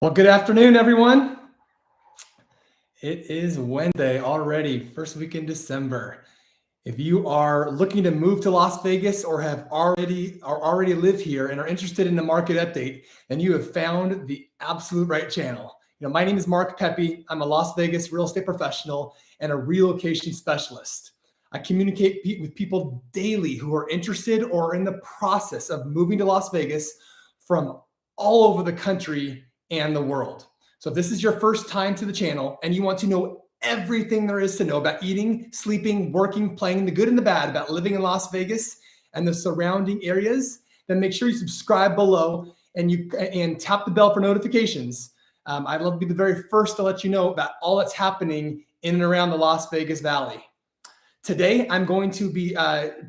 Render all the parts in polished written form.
Well, good afternoon, everyone. It is Wednesday already, first week in December. If you are looking to move to Las Vegas or already live here and are interested in the market update, then you have found the absolute right channel. My name is Mark Pepe. I'm a Las Vegas real estate professional and a relocation specialist. I communicate with people daily who are interested or in the process of moving to Las Vegas from all over the country and the world. So if this is your first time to the channel and you want to know everything there is to know about eating, sleeping, working, playing, the good and the bad about living in Las Vegas and the surrounding areas, then make sure you subscribe below and tap the bell for notifications. I'd love to be the very first to let you know about all that's happening in and around the Las Vegas Valley. Today, I'm going to be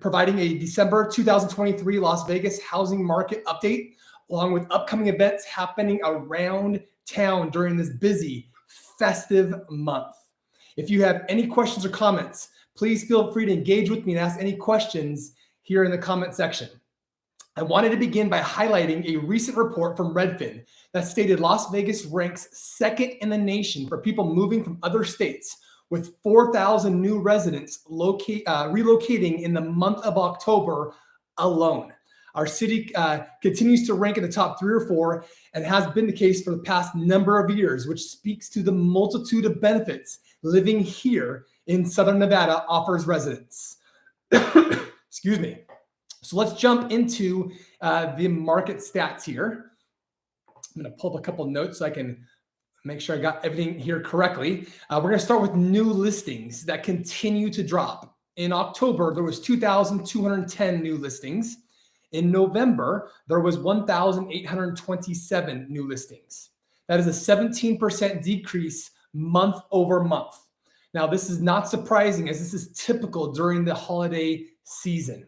providing a December 2023 Las Vegas housing market update, along with upcoming events happening around town during this busy, festive month. If you have any questions or comments, please feel free to engage with me and ask any questions here in the comment section. I wanted to begin by highlighting a recent report from Redfin that stated Las Vegas ranks second in the nation for people moving from other states, with 4,000 new residents relocating in the month of October alone. Our city continues to rank in the top 3 or 4 and has been the case for the past number of years, which speaks to the multitude of benefits living here in Southern Nevada offers residents. Excuse me. So let's jump into the market stats here. I'm going to pull up a couple notes so I can make sure I got everything here correctly. We're going to start with new listings that continue to drop. In October, there was 2,210 new listings. In November, there was 1,827 new listings. That is a 17% decrease month over month. Now, this is not surprising as this is typical during the holiday season.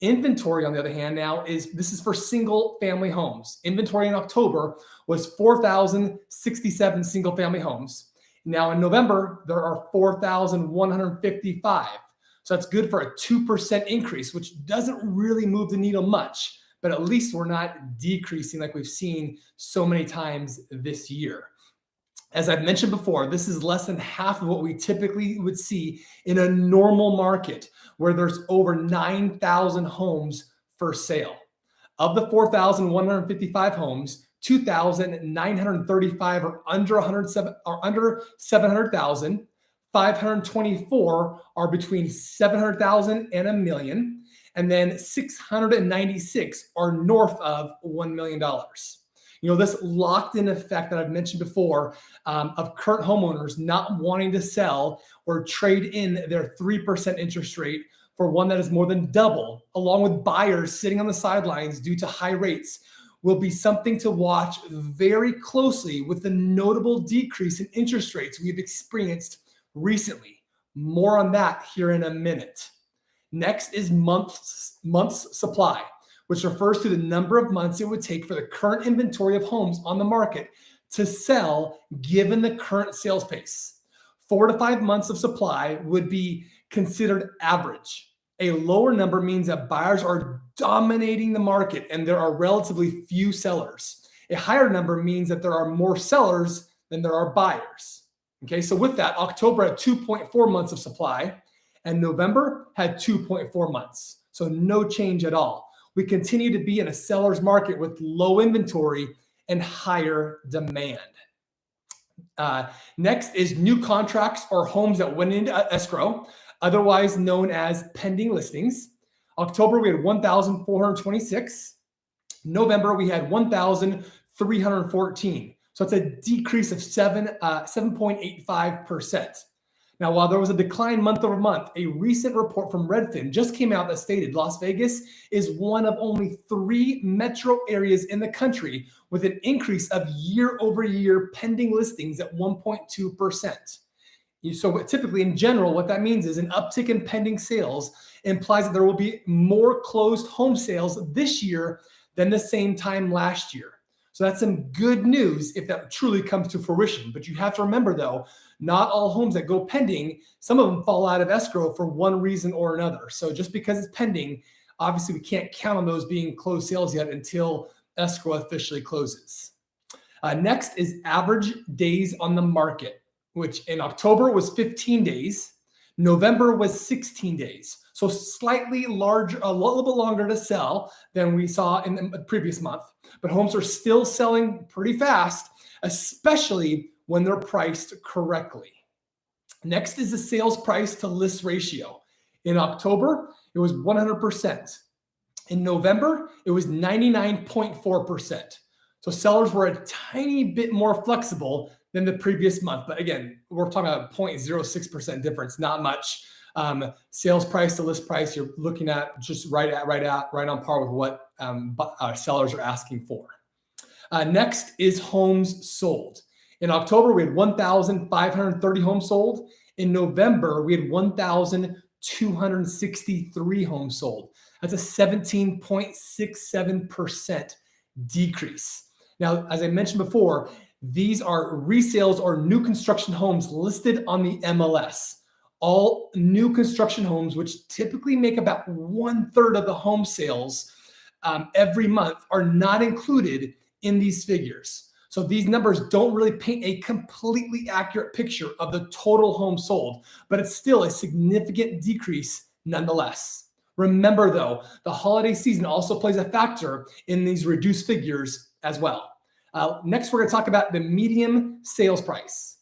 Inventory, on the other hand, this is for single family homes. Inventory in October was 4,067 single family homes. Now in November, there are 4,155. So that's good for a 2% increase, which doesn't really move the needle much, but at least we're not decreasing like we've seen so many times this year. As I've mentioned before, this is less than half of what we typically would see in a normal market where there's over 9,000 homes for sale. Of the 4,155 homes, 2,935 are under 700,000. 524 are between 700,000 and $1 million, and then 696 are north of $1 million. This locked-in effect that I've mentioned before of current homeowners not wanting to sell or trade in their 3% interest rate for one that is more than double, along with buyers sitting on the sidelines due to high rates, will be something to watch very closely with the notable decrease in interest rates we've experienced recently. More on that here in a minute. Next is months supply, which refers to the number of months it would take for the current inventory of homes on the market to sell given the current sales pace. 4 to 5 months of supply would be considered average. A lower number means that buyers are dominating the market and there are relatively few sellers. A higher number means that there are more sellers than there are buyers. Okay, so with that, October had 2.4 months of supply and November had 2.4 months. So no change at all. We continue to be in a seller's market with low inventory and higher demand. Next is new contracts or homes that went into escrow, otherwise known as pending listings. October, we had 1,426. November, we had 1,314. So it's a decrease of 7.85%. Now, while there was a decline month over month, a recent report from Redfin just came out that stated Las Vegas is one of only 3 metro areas in the country with an increase of year over year pending listings at 1.2%. So typically in general, what that means is an uptick in pending sales implies that there will be more closed home sales this year than the same time last year. So that's some good news if that truly comes to fruition. But you have to remember, though, not all homes that go pending, some of them fall out of escrow for one reason or another. So just because it's pending, obviously we can't count on those being closed sales yet until escrow officially closes. Next is average days on the market, which in October was 15 days. November was 16 days. So slightly larger, a little bit longer to sell than we saw in the previous month. But homes are still selling pretty fast, especially when they're priced correctly. Next is the sales price to list ratio. In October, it was 100%. In November, it was 99.4%. So sellers were a tiny bit more flexible than the previous month. But again, we're talking about 0.06% difference, not much. Sales price to list price, you're looking at just right on par with what sellers are asking for. Next is homes sold. In October, we had 1,530 homes sold. In November, we had 1,263 homes sold. That's a 17.67% decrease. Now, as I mentioned before, these are resales or new construction homes listed on the MLS. All new construction homes, which typically make about 1/3 of the home sales every month, are not included in these figures. So these numbers don't really paint a completely accurate picture of the total homes sold, but it's still a significant decrease nonetheless. Remember though, the holiday season also plays a factor in these reduced figures as well. Next, we're going to talk about the median sales price.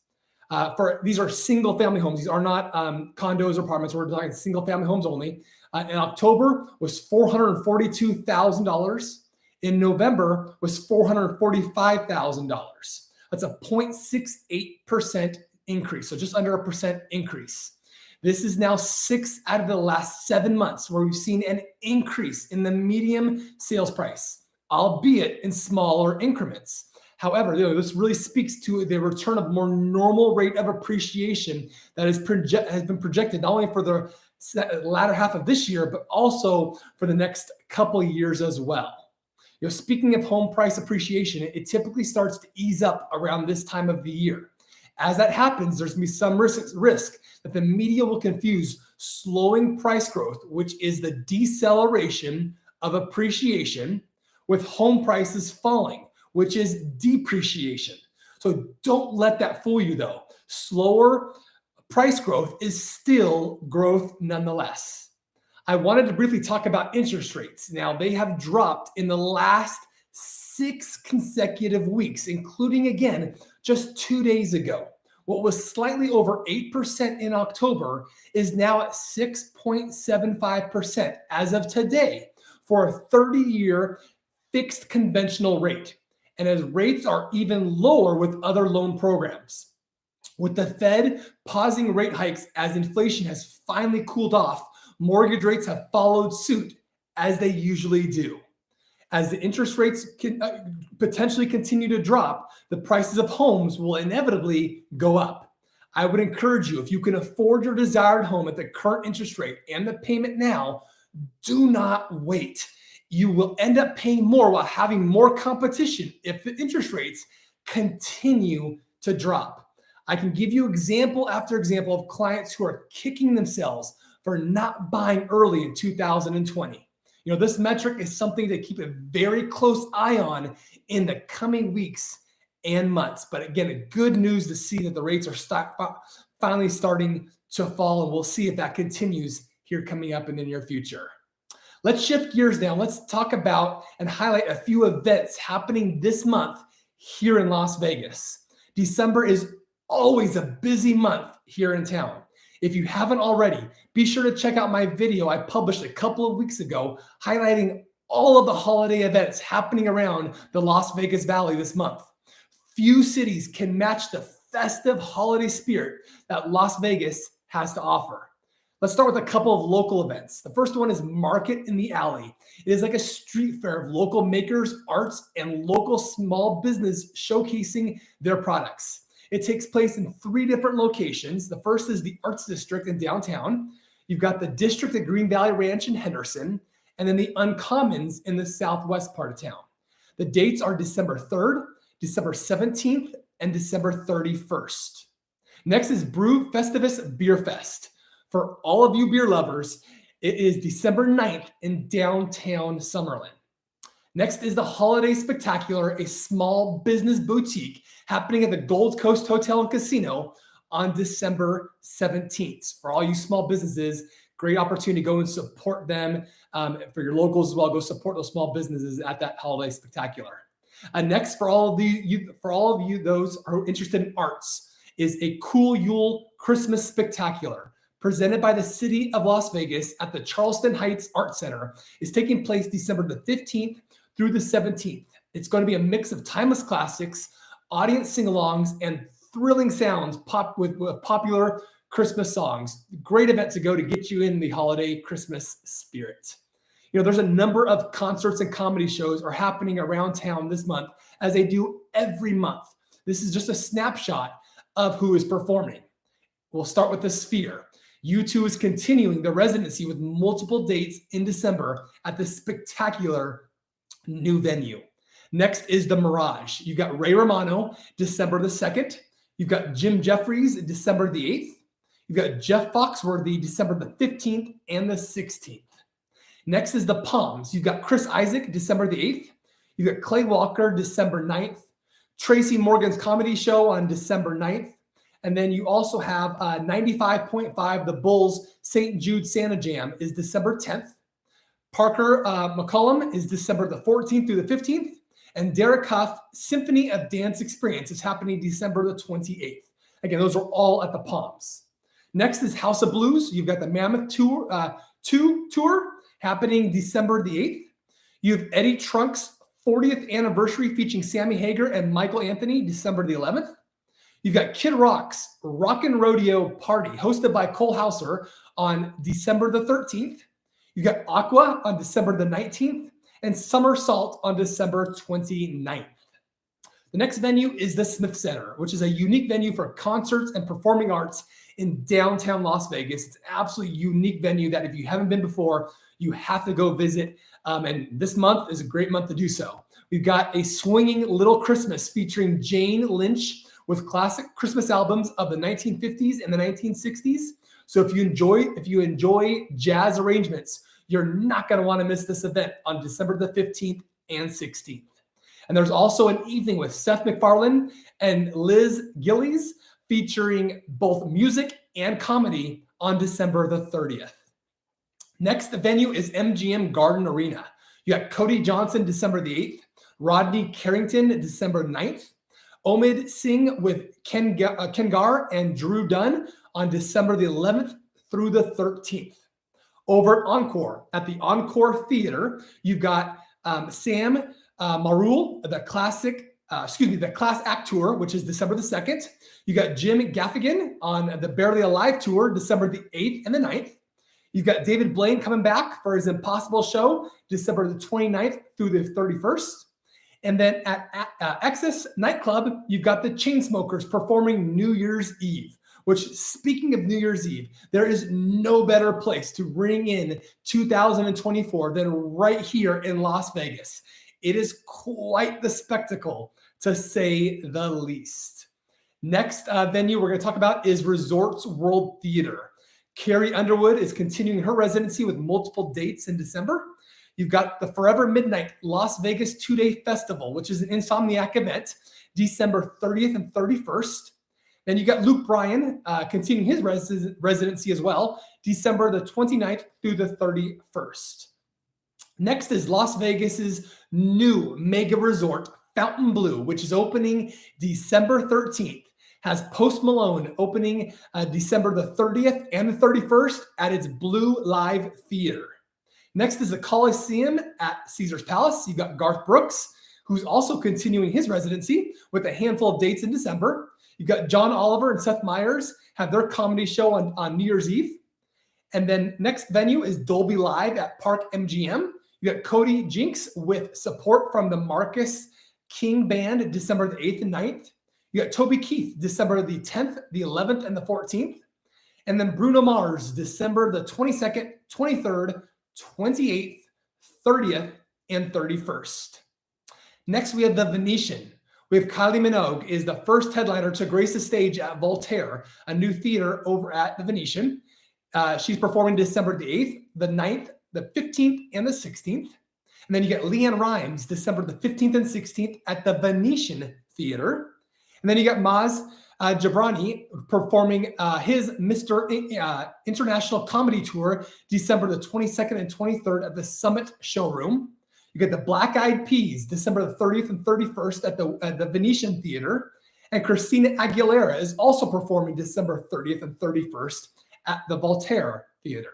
These are single family homes. These are not condos or apartments. We're talking single family homes only. In October was $442,000. In November was $445,000. That's a 0.68% increase. So just under a percent increase. This is now 6 out of the last 7 months where we've seen an increase in the median sales price, albeit in smaller increments. However, this really speaks to the return of more normal rate of appreciation that has been projected not only for the latter half of this year, but also for the next couple of years as well. Speaking of home price appreciation, it typically starts to ease up around this time of the year. As that happens, there's going to be some risk that the media will confuse slowing price growth, which is the deceleration of appreciation, with home prices falling, which is depreciation. So don't let that fool you though. Slower price growth is still growth nonetheless. I wanted to briefly talk about interest rates. Now, they have dropped in the last 6 consecutive weeks, including again, just 2 days ago. What was slightly over 8% in October is now at 6.75% as of today for a 30-year fixed conventional rate. And as rates are even lower with other loan programs. With the Fed pausing rate hikes as inflation has finally cooled off, mortgage rates have followed suit as they usually do. As the interest rates potentially continue to drop, the prices of homes will inevitably go up. I would encourage you, if you can afford your desired home at the current interest rate and the payment now, do not wait. You will end up paying more while having more competition if the interest rates continue to drop. I can give you example after example of clients who are kicking themselves for not buying early in 2020. This metric is something to keep a very close eye on in the coming weeks and months. But again, good news to see that the rates are finally starting to fall, and we'll see if that continues here coming up in the near future. Let's shift gears now. Let's talk about and highlight a few events happening this month here in Las Vegas. December is always a busy month here in town. If you haven't already, be sure to check out my video I published a couple of weeks ago highlighting all of the holiday events happening around the Las Vegas Valley this month. Few cities can match the festive holiday spirit that Las Vegas has to offer. Let's start with a couple of local events. The first one is Market in the Alley. It is like a street fair of local makers, arts, and local small business showcasing their products. It takes place in 3 different locations. The first is the Arts District in downtown. You've got the District at Green Valley Ranch in Henderson, and then the Uncommons in the southwest part of town. The dates are December 3rd, December 17th, and December 31st. Next is Brew Festivus Beer Fest. For all of you beer lovers, it is December 9th in downtown Summerlin. Next is the Holiday Spectacular, a small business boutique happening at the Gold Coast Hotel and Casino on December 17th. For all you small businesses, great opportunity to go and support them. For your locals as well, go support those small businesses at that Holiday Spectacular. Next, for all of you those who are interested in arts, is a Cool Yule Christmas Spectacular presented by the City of Las Vegas at the Charleston Heights Art Center. Is taking place December the 15th through the 17th. It's going to be a mix of timeless classics, audience sing-alongs, and thrilling sounds with popular Christmas songs. Great event to go to get you in the holiday Christmas spirit. There's a number of concerts and comedy shows are happening around town this month, as they do every month. This is just a snapshot of who is performing. We'll start with the Sphere. U2 is continuing the residency with multiple dates in December at the spectacular new venue. Next is the Mirage. You've got Ray Romano, December the 2nd. You've got Jim Jeffries, December the 8th. You've got Jeff Foxworthy, December the 15th and the 16th. Next is the Palms. You've got Chris Isaac, December the 8th. You've got Clay Walker, December 9th. Tracy Morgan's Comedy Show on December 9th. And then you also have 95.5, the Bulls St. Jude Santa Jam is December 10th. Parker McCollum is December the 14th through the 15th. And Derek Huff Symphony of Dance Experience is happening December the 28th. Again, those are all at the Palms. Next is House of Blues. You've got the Mammoth Tour happening December the 8th. You have Eddie Trunk's 40th anniversary featuring Sammy Hagar and Michael Anthony, December the 11th. You've got Kid Rock's Rockin' Rodeo Party, hosted by Cole Hauser on December the 13th. You've got Aqua on December the 19th and Summer Salt on December 29th. The next venue is the Smith Center, which is a unique venue for concerts and performing arts in downtown Las Vegas. It's an absolutely unique venue that if you haven't been before, you have to go visit. And this month is a great month to do so. We've got a swinging Little Christmas featuring Jane Lynch with classic Christmas albums of the 1950s and the 1960s. So if you enjoy jazz arrangements, you're not going to want to miss this event on December the 15th and 16th. And there's also an evening with Seth MacFarlane and Liz Gillies featuring both music and comedy on December the 30th. Next venue is MGM Garden Arena. You got Cody Johnson, December the 8th, Rodney Carrington, December 9th, Omid Singh with Ken Gar and Drew Dunn on December the 11th through the 13th. Over at Encore, at the Encore Theater, you've got Sam Marul, the Class Act Tour, which is December the 2nd. You got Jim Gaffigan on the Barely Alive Tour, December the 8th and the 9th. You've got David Blaine coming back for his Impossible Show, December the 29th through the 31st. And then at Access Nightclub, you've got the Chainsmokers performing New Year's Eve, which, speaking of New Year's Eve, there is no better place to ring in 2024 than right here in Las Vegas. It is quite the spectacle, to say the least. Next venue we're going to talk about is Resorts World Theater. Carrie Underwood is continuing her residency with multiple dates in December. You've got the Forever Midnight Las Vegas 2-day festival, which is an Insomniac event, December 30th and 31st. Then you got Luke Bryan continuing his residency as well, December the 29th through the 31st. Next is Las Vegas's new mega resort, Fontainebleau, which is opening December 13th. Has Post Malone opening December the 30th and the 31st at its Blue Live Theater. Next is the Coliseum at Caesar's Palace. You've got Garth Brooks, who's also continuing his residency with a handful of dates in December. You've got John Oliver and Seth Meyers have their comedy show on New Year's Eve. And then next venue is Dolby Live at Park MGM. You got Cody Jinks with support from the Marcus King Band, December the 8th and 9th. You got Toby Keith, December the 10th, the 11th, and the 14th. And then Bruno Mars, December the 22nd, 23rd, 28th, 30th, and 31st. Next, we have the Venetian. We have Kylie Minogue is the first headliner to grace the stage at Voltaire, a new theater over at the Venetian. She's performing December the 8th, the 9th, the 15th, and the 16th. And then you get Leanne Rimes, December the 15th and 16th at the Venetian Theater. And then you got Maz Jabrani performing his Mr. International Comedy Tour, December the 22nd and 23rd at the Summit Showroom. You get the Black Eyed Peas, December the 30th and 31st at the Venetian Theater. And Christina Aguilera is also performing December 30th and 31st at the Voltaire Theater.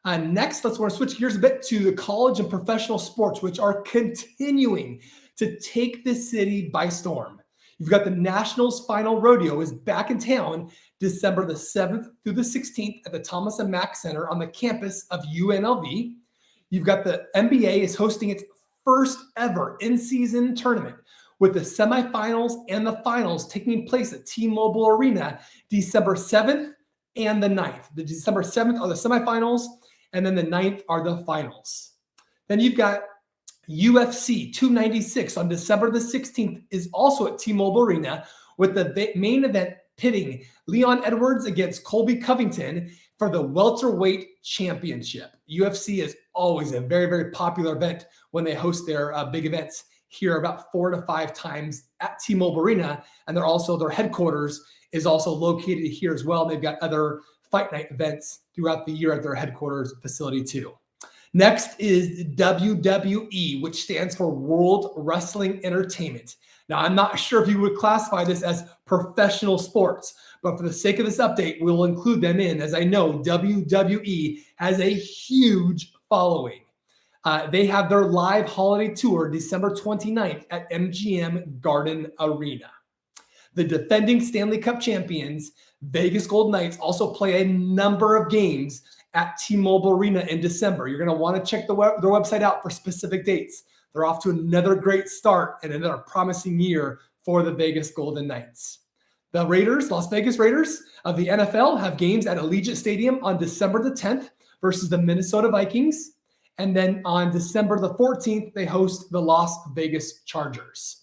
Next, let's want to switch gears a bit to the college and professional sports, which are continuing to take the city by storm. You've got the Nationals Final Rodeo is back in town December the 7th through the 16th at the Thomas and Mack Center on the campus of UNLV. You've got the NBA is hosting its first ever in-season tournament with the semifinals and the finals taking place at T-Mobile Arena December 7th and the 9th. The December 7th are the semifinals, and then the 9th are the finals. Then you've got UFC 296 on December the 16th is also at T-Mobile Arena with the main event pitting Leon Edwards against Colby Covington for the welterweight championship. UFC is always a very, very popular event when they host their big events here about 4 to 5 times at T-Mobile Arena. And their headquarters is also located here as well. They've got other fight night events throughout the year at their headquarters facility too. Next is WWE, which stands for World Wrestling Entertainment. Now, I'm not sure if you would classify this as professional sports, but for the sake of this update, we'll include them in, as I know WWE has a huge following. They have their live holiday tour December 29th at MGM Garden Arena. The defending Stanley Cup champions, Vegas Golden Knights, also play a number of games at T-Mobile Arena in December. You're going to want to check their website out for specific dates. They're off to another great start and another promising year for the Vegas Golden Knights. The Raiders, Las Vegas Raiders of the NFL, have games at Allegiant Stadium on December the 10th versus the Minnesota Vikings. And then on December the 14th, they host the Las Vegas Chargers.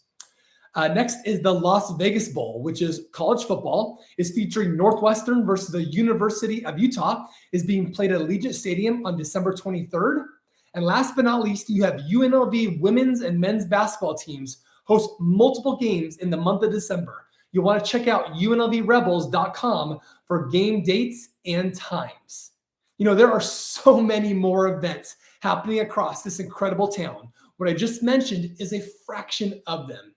Next is the Las Vegas Bowl, which is college football, is featuring Northwestern versus the University of Utah, is being played at Allegiant Stadium on December 23rd. And last but not least, you have UNLV women's and men's basketball teams host multiple games in the month of December. You'll want to check out unlvrebels.com for game dates and times. You know, there are so many more events happening across this incredible town. What I just mentioned is a fraction of them.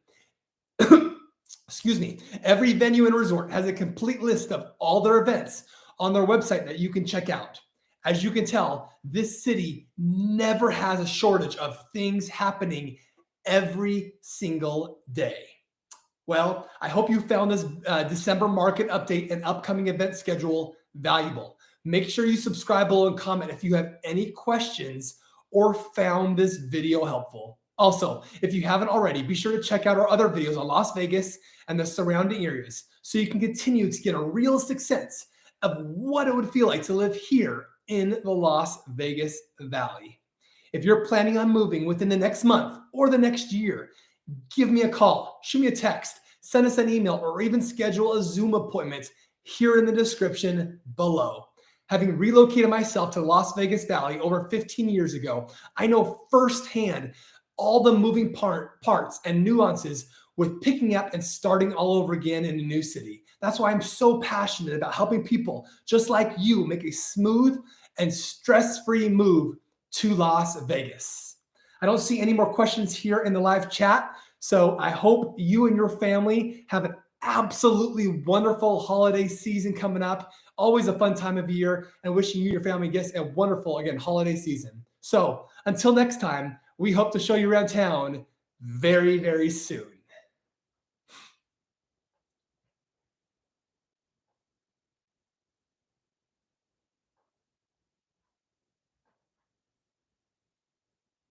Excuse me. Every venue and resort has a complete list of all their events on their website that you can check out. As you can tell, this city never has a shortage of things happening every single day. Well, I hope you found this December market update and upcoming event schedule valuable. Make sure you subscribe below and comment if you have any questions or found this video helpful. Also, if you haven't already, be sure to check out our other videos on Las Vegas and the surrounding areas so you can continue to get a realistic sense of what it would feel like to live here in the Las Vegas Valley. If you're planning on moving within the next month or the next year, give me a call, shoot me a text, send us an email, or even schedule a Zoom appointment here in the description below. Having relocated myself to Las Vegas Valley over 15 years ago, I know firsthand all the moving parts and nuances with picking up and starting all over again in a new city. That's why I'm so passionate about helping people just like you make a smooth and stress-free move to Las Vegas. I don't see any more questions here in the live chat, so I hope you and your family have an absolutely wonderful holiday season coming up. Always a fun time of year, and wishing you and your family guests a wonderful, again, holiday season. So until next time, we hope to show you around town very, very soon.